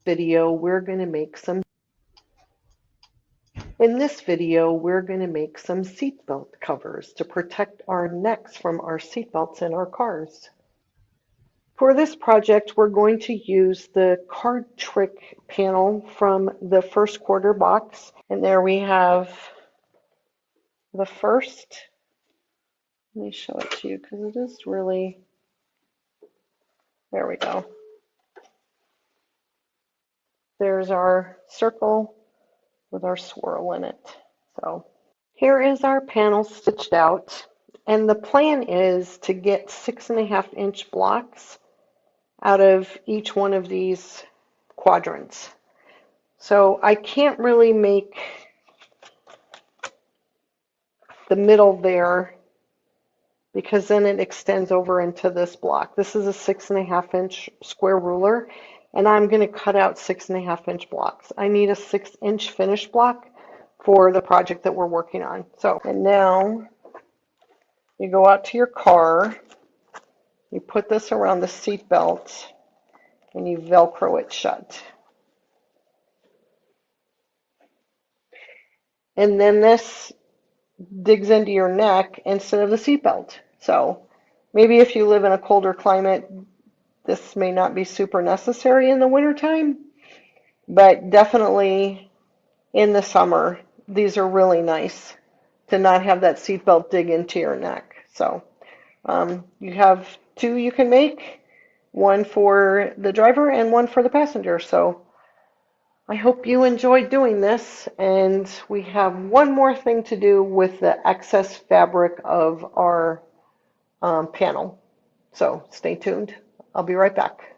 video, we're going to make some In this video, we're going to make some seatbelt covers to protect our necks from our seatbelts in our cars. For this project, we're going to use the card trick panel from the first quarter box. And there we have the first. Let me show it to you because it is really, there we go. There's our circle with our swirl in it. So here is our panel stitched out, and the plan is to get 6.5-inch blocks out of each one of these quadrants. So I can't really make the middle there because then it extends over into this block. This is a 6.5-inch square ruler, and I'm going to cut out 6.5-inch blocks. I need a 6-inch finish block for the project that we're working on. So, and now you go out to your car, you put this around the seat belt, and you Velcro it shut. And then this digs into your neck instead of the seat belt. So maybe if you live in a colder climate, this may not be super necessary in the wintertime, but definitely in the summer, these are really nice to not have that seatbelt dig into your neck. So you have two you can make, one for the driver and one for the passenger. So I hope you enjoyed doing this, and we have one more thing to do with the excess fabric of our panel. So stay tuned. I'll be right back.